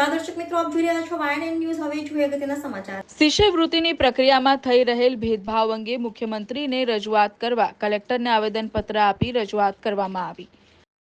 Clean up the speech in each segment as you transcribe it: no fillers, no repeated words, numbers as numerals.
દર્શક મિત્રો, આપ જોઈ રહ્યા છો YNN ન્યૂઝ. હવે જોઈએ અગત્યના સમાચાર. શિષ્યવૃત્તિની પ્રક્રિયામાં થઈ રહેલ ભેદભાવ અંગે મુખ્યમંત્રીને રજૂઆત કરવા કલેક્ટરને આવેદનપત્ર આપી રજૂઆત કરવામાં આવી.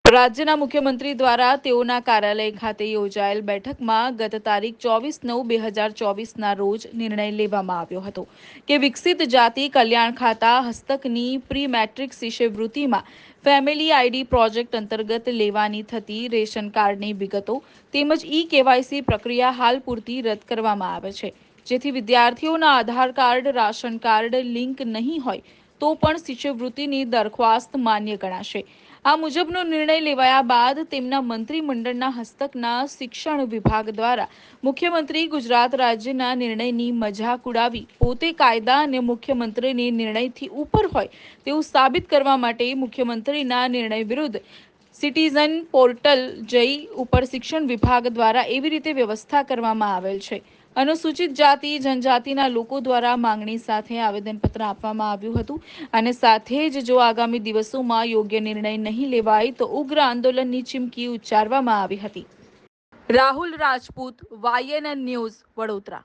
રાજ્યના મુખ્યમંત્રી દ્વારા તેઓના કાર્યાલય ખાતે યોજાયેલ બેઠકમાં ગત તારીખ 24/9/2024ના રોજ નિર્ણય લેવામાં આવ્યો હતો કે વિકસિત જાતિ કલ્યાણ ખાતા હસ્તકની પ્રી મેટ્રિક શિષ્યવૃત્તિમાં ફેમિલી આઈડી પ્રોજેક્ટ અંતર્ગત લેવાની થતી રેશન કાર્ડની વિગતો તેમજ KYC પ્રક્રિયા હાલ પૂરતી રદ કરવામાં આવે છે, જેથી વિદ્યાર્થીઓના આધાર કાર્ડ રાશન કાર્ડ લિંક નહીં હોય તો પણ શિષ્યવૃત્તિની દરખાસ્ત માન્ય ગણાશે. આ મુજબનો નિર્ણય લેવાયા બાદ તેમના મંત્રીમંડળના હસ્તકના શિક્ષણ વિભાગ દ્વારા મુખ્યમંત્રી ગુજરાત રાજ્યના નિર્ણયની મજાક ઉડાવી પોતે કાયદા અને મુખ્યમંત્રીની નિર્ણયથી ઉપર હોય તેવું સાબિત કરવા માટે મુખ્યમંત્રીના નિર્ણય વિરુદ્ધ સિટીઝન પોર્ટલ જઈ ઉપર શિક્ષણ વિભાગ દ્વારા એવી રીતે વ્યવસ્થા કરવામાં આવેલ છે. અનુસૂચિત જાતિ જનજાતિના લોકો દ્વારા માંગણી સાથે આવેદનપત્ર આપવામાં આવ્યું હતું અને સાથે જ જો આગામી દિવસોમાં યોગ્ય નિર્ણય નહીં લેવાય તો ઉગ્ર આંદોલનની ચીમકી ઉચ્ચારવામાં આવી હતી. Rahul Rajput, YNN news, Vadodara.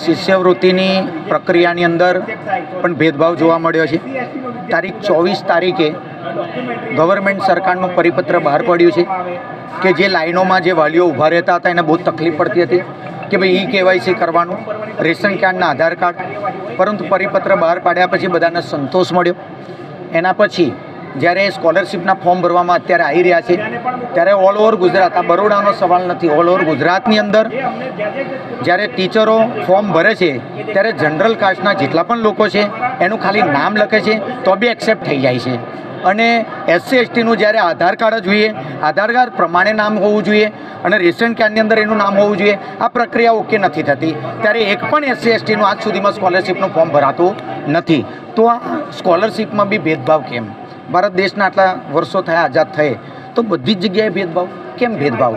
શિષ્યવૃત્તિની પ્રક્રિયાની અંદર પણ ભેદભાવ જોવા મળ્યો છે. તારીખ 24 તારીખે ગવર્મેન્ટ સરકારનું પરિપત્ર બહાર પડ્યું છે કે જે લાઈનોમાં જે વાલીઓ ઊભા રહેતા હતા એને બહુ તકલીફ પડતી હતી કે ભાઈ KYC કરવાનું, રેશન કાર્ડના આધાર કાર્ડ, પરંતુ પરિપત્ર બહાર પાડ્યા પછી બધાને સંતોષ મળ્યો. એના પછી જ્યારે સ્કોલરશિપના ફોર્મ ભરવામાં અત્યારે આવી રહ્યા છે ત્યારે ઓલ ઓવર ગુજરાત, આ બરોડાનો સવાલ નથી, ઓલ ઓવર ગુજરાતની અંદર જ્યારે ટીચરો ફોર્મ ભરે છે ત્યારે જનરલ કાસ્ટના જેટલા પણ લોકો છે એનું ખાલી નામ લખે છે તો બી એક્સેપ્ટ થઈ જાય છે. અને SC/STનું જ્યારે આધાર કાર્ડ જોઈએ, આધાર કાર્ડ પ્રમાણે નામ હોવું જોઈએ અને રેશન કાર્ડની અંદર એનું નામ હોવું જોઈએ, આ પ્રક્રિયા ઓકે નથી થતી. ત્યારે એક પણ SC/STનું આજ સુધીમાં સ્કોલરશિપનું ફોર્મ ભરાતું નથી. તો આ સ્કોલરશિપમાં બી ભેદભાવ કેમ? ભારત દેશના આટલા વર્ષો થયા આઝાદ થયે તો બધી જ જગ્યાએ ભેદભાવ કેમ? ભેદભાવ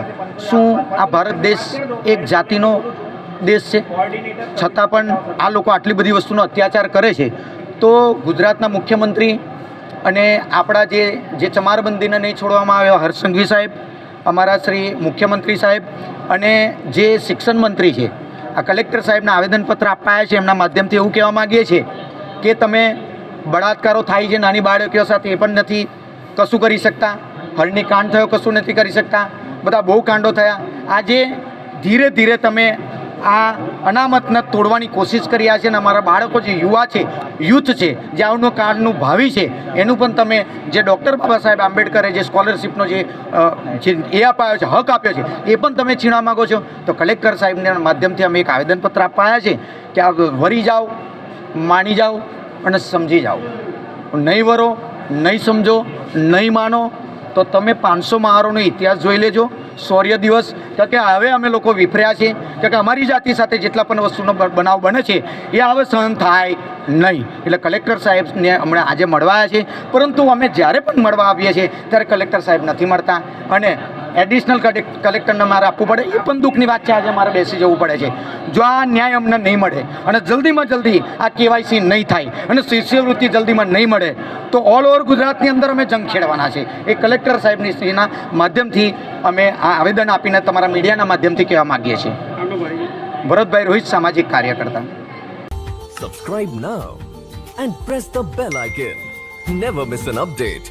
શું આ ભારત દેશ એક જાતિનો દેશ છે? છતાં પણ આ લોકો આટલી બધી વસ્તુનો અત્યાચાર કરે છે. તો ગુજરાતના મુખ્યમંત્રી અને આપણા જે ચમારબંધીને નહીં છોડવામાં આવ્યા હર્ષ સંઘવી સાહેબ, અમારા શ્રી મુખ્યમંત્રી સાહેબ અને જે શિક્ષણ મંત્રી છે, આ કલેક્ટર સાહેબને આવેદનપત્ર અપાયા છે. એમના માધ્યમથી એવું કહેવા માગીએ છીએ કે તમે બળાત્કારો થાય છે નાની બાળકીઓ સાથે એ પણ નથી કશું કરી શકતા, હરણી કાંડ થયો કશું નથી કરી શકતા, બધા બહુ કાંડો થયા. આજે ધીરે ધીરે તમે આ અનામતને તોડવાની કોશિશ કરી રહ્યા છે અને અમારા બાળકો જે યુવા છે, યુથ છે, જે આવનું કાળનું ભાવિ છે, એનું પણ તમે જે ડૉક્ટર બાબા સાહેબ આંબેડકરે જે સ્કોલરશિપનો જે આપ્યો છે, હક આપ્યો છે, એ પણ તમે છીનવા માગો છો. તો કલેક્ટર સાહેબના માધ્યમથી અમે એક આવેદનપત્ર આપવા આવ્યા છે કે આ વરી જાઓ, માની જાઓ અને સમજી જાઓ. નહીં વરો, નહીં સમજો, નહીં માનો તો તમે 500 મહારોનો ઇતિહાસ જોઈ લેજો. શૌર્ય દિવસ કે હવે અમે લોકો વિફર્યા છે કે અમારી જાતિ સાથે જેટલા પણ વસ્તુનો બનાવ બને છે એ હવે સહન થાય નહીં. એટલે કલેક્ટર સાહેબને હમણાં આજે મળવા આવ્યા છે, પરંતુ અમે જ્યારે પણ મળવા આવીએ છીએ ત્યારે કલેક્ટર સાહેબ નથી મળતા અને એડિશનલ કલેક્ટરને મારે આપવું પડે. એ પણ દુઃખની વાત છે. આજે મારે બેસી જવું પડે છે. જો આ ન્યાય અમને નહીં મળે અને જલ્દીમાં જલ્દી આ KYC નહીં થાય અને શિષ્યવૃત્તિ જલ્દીમાં નહીં મળે તો ઓલ ઓવર ગુજરાતની અંદર અમે જંગ છેડવાના છે. એ કલેક્ટર સાહેબની શ્રીના માધ્યમથી અમે આ આવેદન આપીને તમારા મીડિયાના માધ્યમથી કહેવા માગીએ છીએ. ભરતભાઈ રોહિત, સામાજિક કાર્યકર્તા. Subscribe now and press the bell icon. Never miss an update.